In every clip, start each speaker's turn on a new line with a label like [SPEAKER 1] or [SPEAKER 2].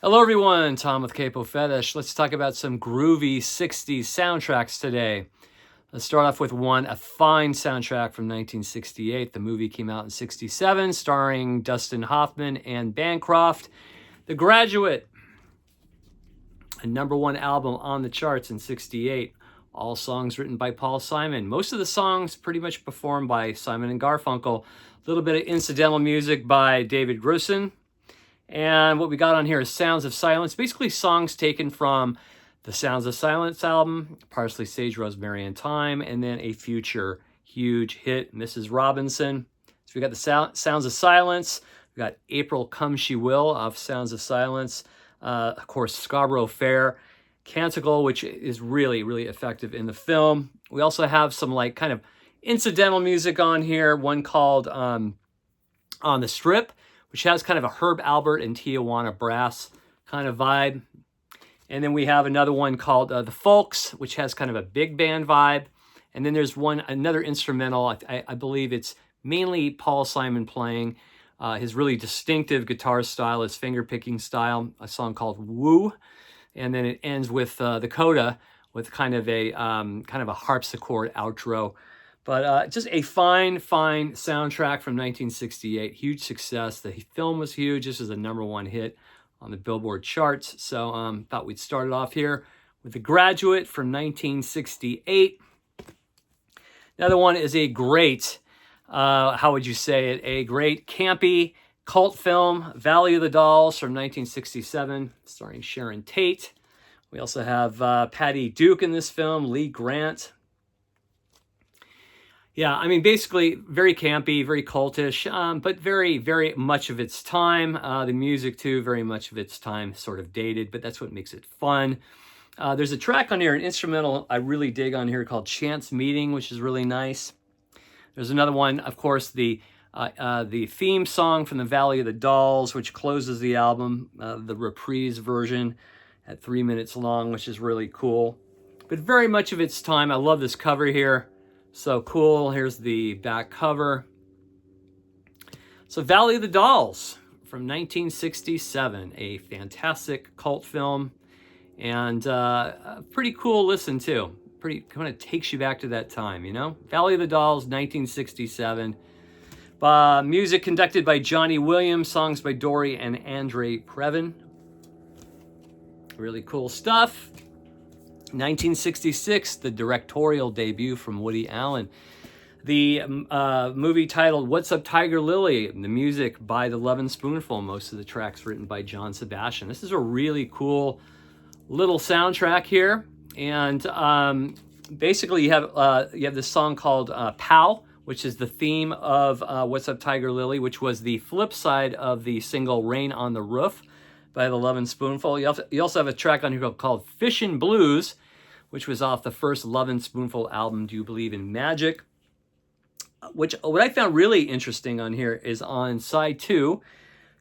[SPEAKER 1] Hello everyone, Tom with Capo Fetish. Let's talk about some groovy 60s soundtracks today. Let's start off with a fine soundtrack from 1968. The movie came out in 67, starring Dustin Hoffman and Bancroft. The Graduate, a #1 album on the charts in 68. All songs written by Paul Simon. Most of the songs pretty much performed by Simon and Garfunkel. A little bit of incidental music by David Grusin. And what we got on here is Sounds of Silence, basically songs taken from the Sounds of Silence album, Parsley, Sage, Rosemary, and Thyme, and then a future huge hit, Mrs. Robinson. So we got the Sounds of Silence. We got April Come She Will off Sounds of Silence. Of course, Scarborough Fair, Canticle, which is really, really effective in the film. We also have some kind of incidental music on here. One called On the Strip, which has kind of a Herb Alpert and Tijuana brass kind of vibe. And then we have another one called The Folks, which has kind of a big band vibe. And then there's another instrumental. I believe it's mainly Paul Simon playing his really distinctive guitar style, his finger picking style, a song called Woo. And then it ends with the coda with kind of a harpsichord outro. But just a fine soundtrack from 1968. Huge success. The film was huge. This is a #1 hit on the Billboard charts. So thought we'd start it off here with The Graduate from 1968. Another one is a great, how would you say it? A great campy cult film, Valley of the Dolls from 1967, starring Sharon Tate. We also have Patty Duke in this film, Lee Grant. Yeah, I mean, basically very campy, very cultish, but very, very much of its time. The music, too, very much of its time, sort of dated, but that's what makes it fun. There's a track on here, an instrumental I really dig on here called Chance Meeting, which is really nice. There's another one, of course, the theme song from the Valley of the Dolls, which closes the album, the reprise version at 3 minutes long, which is really cool. But very much of its time. I love this cover here. So cool. Here's the back cover. So Valley of the Dolls from 1967, a fantastic cult film and a pretty cool listen too. Pretty kind of takes you back to that time, you know? Valley of the Dolls, 1967. Music conducted by Johnny Williams, songs by Dory and Andre Previn. Really cool stuff. 1966, the directorial debut from Woody Allen. The movie titled What's Up Tiger Lily? The music by the Lovin' Spoonful. Most of the tracks written by John Sebastian. This is a really cool little soundtrack here. And basically you have this song called Pow, which is the theme of What's Up Tiger Lily, which was the flip side of the single Rain on the Roof by the Lovin' Spoonful. You also have a track on here called Fishin' Blues, which was off the first Lovin' Spoonful album, Do You Believe in Magic? What I found really interesting on here is on side 2,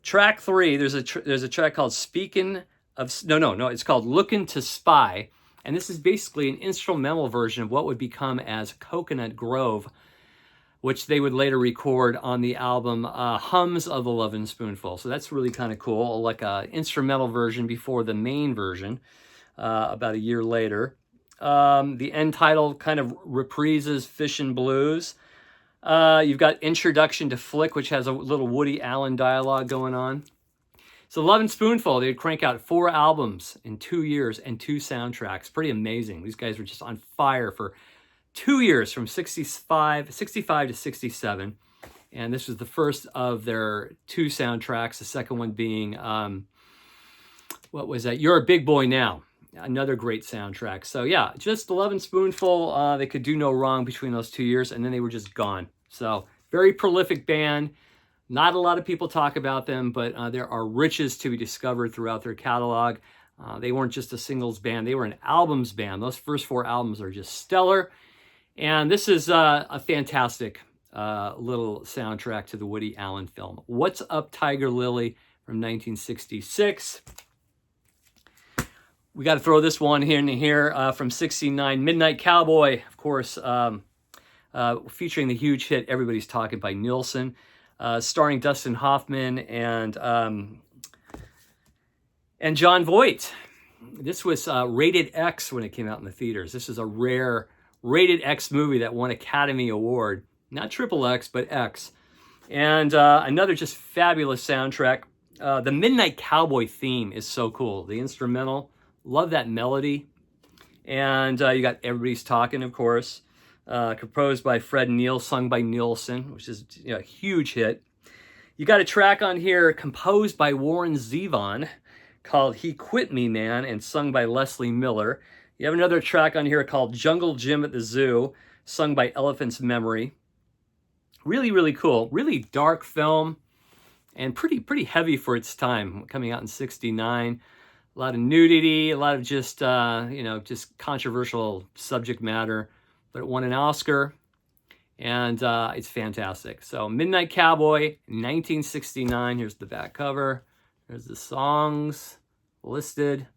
[SPEAKER 1] track 3, there's a track called it's called Lookin' to Spy. And this is basically an instrumental version of what would become as Coconut Grove, which they would later record on the album Hums of the Lovin' Spoonful. So that's really kind of cool, like an instrumental version before the main version, about a year later. The end title kind of reprises Fishin' Blues. You've got Introduction to Flick, which has a little Woody Allen dialogue going on. So Lovin' Spoonful, they'd crank out 4 albums in 2 years and 2 soundtracks. Pretty amazing. These guys were just on fire for 2 years, from 65 to 67. And this was the first of their 2 soundtracks. The second one being, what was that? You're a Big Boy Now. Another great soundtrack. So yeah, just Lovin' Spoonful. They could do no wrong between those 2 years, and then they were just gone. So very prolific band. Not a lot of people talk about them, but there are riches to be discovered throughout their catalog. They weren't just a singles band. They were an albums band. Those first 4 albums are just stellar. And this is a fantastic little soundtrack to the Woody Allen film. What's Up Tiger Lily from 1966. We got to throw this one in here from 69, Midnight Cowboy, of course, featuring the huge hit Everybody's Talking by Nilsson, starring Dustin Hoffman and And John Voight. This was rated X when it came out in the theaters. This is a rare rated X movie that won Academy Award. Not triple X, but X. And another just fabulous soundtrack. The Midnight Cowboy theme is so cool. The instrumental, love that melody. And you got Everybody's Talking, of course. Composed by Fred Neil, sung by Nielsen, which is a huge hit. You got a track on here composed by Warren Zevon called He Quit Me Man and sung by Leslie Miller. You have another track on here called Jungle Jim at the Zoo, sung by Elephant's Memory. Really, really cool. Really dark film and pretty heavy for its time, coming out in '69. A lot of nudity, a lot of just, just controversial subject matter, but it won an Oscar, and it's fantastic. So Midnight Cowboy, 1969. Here's the back cover. There's the songs listed.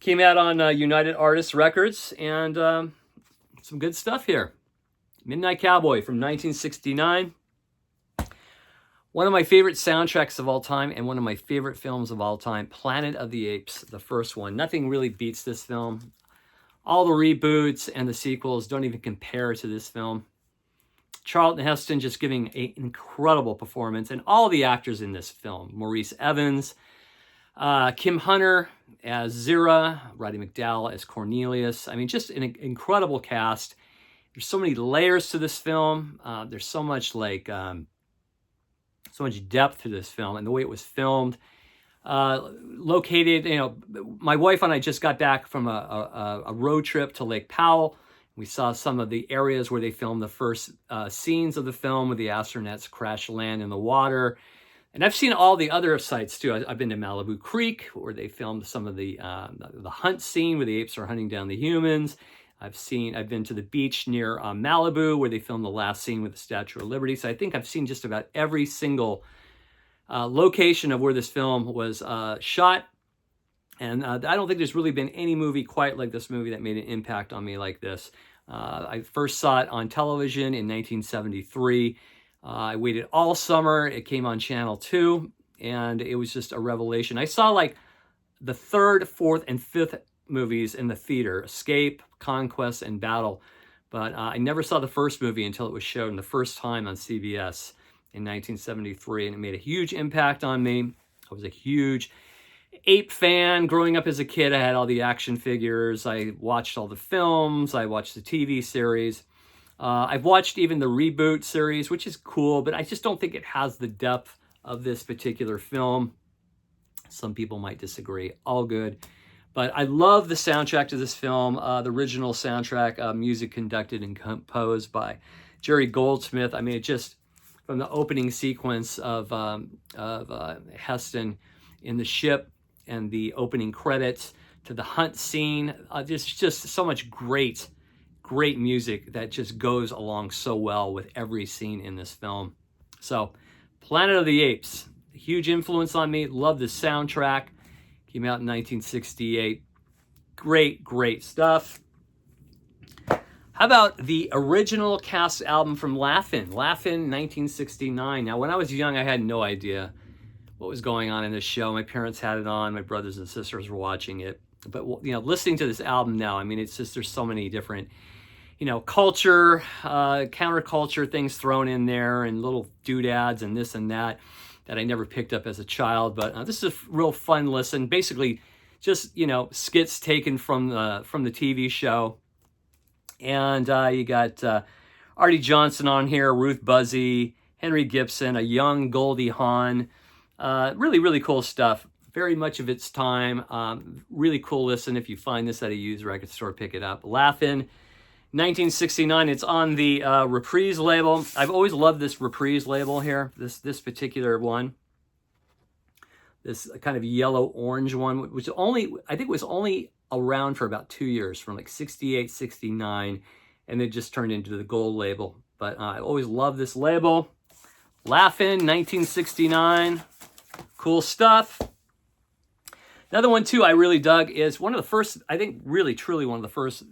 [SPEAKER 1] Came out on United Artists Records, and some good stuff here. Midnight Cowboy from 1969. One of my favorite soundtracks of all time and one of my favorite films of all time, Planet of the Apes, the first one. Nothing really beats this film. All the reboots and the sequels don't even compare to this film. Charlton Heston just giving an incredible performance, and all the actors in this film. Maurice Evans, Kim Hunter as Zira, Roddy McDowall as Cornelius. I mean, just an incredible cast. There's so many layers to this film. There's so much so much depth to this film and the way it was filmed. Located, my wife and I just got back from a road trip to Lake Powell. We saw some of the areas where they filmed the first scenes of the film, where the astronauts crash land in the water. And I've seen all the other sites too. I've been to Malibu Creek, where they filmed some of the hunt scene where the apes are hunting down the humans. I've been to the beach near Malibu, where they filmed the last scene with the Statue of Liberty. So I think I've seen just about every single location of where this film was shot. And I don't think there's really been any movie quite like this movie that made an impact on me like this. I first saw it on television in 1973. I waited all summer. It came on Channel 2, and it was just a revelation. I saw like the third, fourth, and fifth movies in the theater, Escape, Conquest, and Battle. But I never saw the first movie until it was shown the first time on CBS in 1973, and it made a huge impact on me. I was a huge ape fan. Growing up as a kid, I had all the action figures. I watched all the films. I watched the TV series. I've watched even the reboot series, which is cool, but I just don't think it has the depth of this particular film. Some people might disagree. All good. But I love the soundtrack to this film, the original soundtrack, music conducted and composed by Jerry Goldsmith. I mean, it just, from the opening sequence of Heston in the ship and the opening credits to the hunt scene, there's just so much great music that just goes along so well with every scene in this film. So, Planet of the Apes, a huge influence on me. Love the soundtrack. Came out in 1968. Great stuff. How about the original cast album from Laugh-In? Laugh-In, 1969. Now, when I was young, I had no idea what was going on in this show. My parents had it on. My brothers and sisters were watching it. But, listening to this album now, I mean, it's just, there's so many different, culture, counterculture things thrown in there, and little doodads and this and that I never picked up as a child. But this is a real fun listen. Basically, just, skits taken from the TV show. And you got Artie Johnson on here, Ruth Buzzy, Henry Gibson, a young Goldie Hawn. Really cool stuff. Very much of its time. Really cool listen. If you find this at a used record store, pick it up. Laugh-In, 1969. It's on the Reprise label. I've always loved this Reprise label here. This particular one. This kind of yellow-orange one, which I think was only around for about 2 years, from like 68, 69, and it just turned into the gold label. But I always loved this label. Laugh-In, 1969. Cool stuff. Another one, too, I really dug is one of the first, I think really, truly one of the first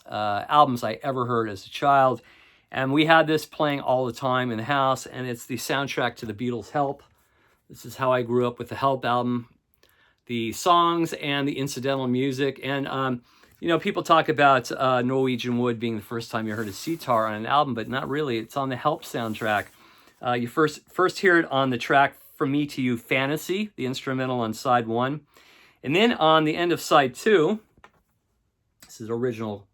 [SPEAKER 1] albums I ever heard as a child. And we had this playing all the time in the house, and it's the soundtrack to the Beatles' Help. This is how I grew up with the Help album. the songs and the incidental music. And you know, people talk about Norwegian Wood being the first time you heard a sitar on an album, but not really. It's on the Help soundtrack. You first hear it on the track From Me to You Fantasy, the instrumental on side 1. And then on the end of side 2, this is original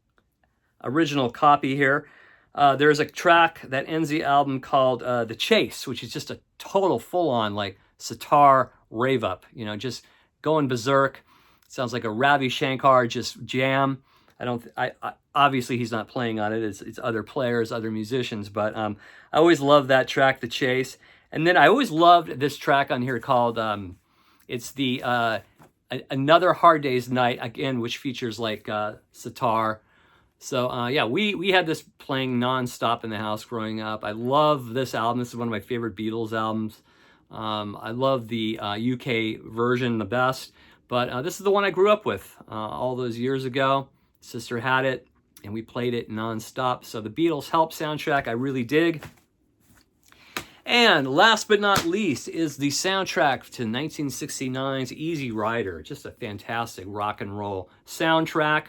[SPEAKER 1] copy here, there's a track that ends the album called The Chase, which is just a total full-on like sitar rave up, you know, just going berserk. Sounds like a Ravi Shankar just jam. I obviously he's not playing on it. It's other players, other musicians, but I always loved that track, The Chase. And then I always loved this track on here called it's the Another Hard Day's Night, again, which features like sitar. So yeah, we had this playing nonstop in the house growing up. I love this album. This is one of my favorite Beatles albums. I love the UK version the best. But this is the one I grew up with all those years ago. Sister had it, and we played it nonstop. So the Beatles Help soundtrack I really dig. And last but not least is the soundtrack to 1969's Easy Rider. Just a fantastic rock and roll soundtrack.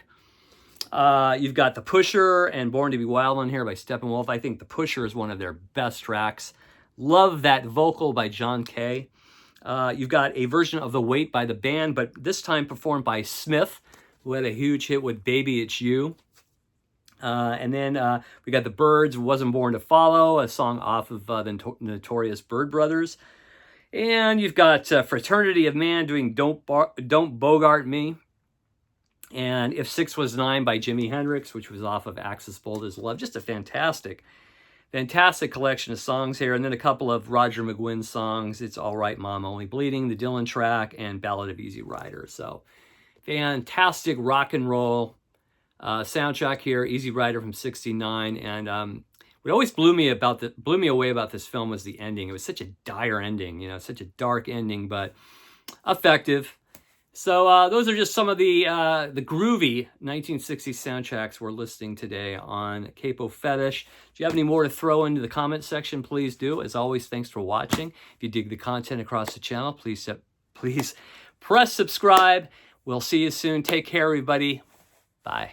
[SPEAKER 1] You've got The Pusher and Born to Be Wild on here by Steppenwolf. I think The Pusher is one of their best tracks. Love that vocal by John Kay. You've got a version of The Weight by the band, but this time performed by Smith, who had a huge hit with Baby It's You. And then we got The Byrds, Wasn't Born to Follow, a song off of the notorious Byrd Brothers. And you've got Fraternity of Man doing Don't Bogart Me. And If 6 Was 9 by Jimi Hendrix, which was off of Axis Bold as Love. Just a fantastic collection of songs here. And then a couple of Roger McGuinn songs. It's All Right, Mom, Only Bleeding, the Dylan track, and Ballad of Easy Rider. So fantastic rock and roll soundtrack here, Easy Rider from '69. And what always blew me away about this film was the ending. It was such a dire ending, you know, such a dark ending, but effective. So those are just some of the groovy 1960s soundtracks we're listing today on Capo Fetish. If you have any more to throw into the comment section, please do. As always, thanks for watching. If you dig the content across the channel, please press subscribe. We'll see you soon. Take care, everybody. Bye.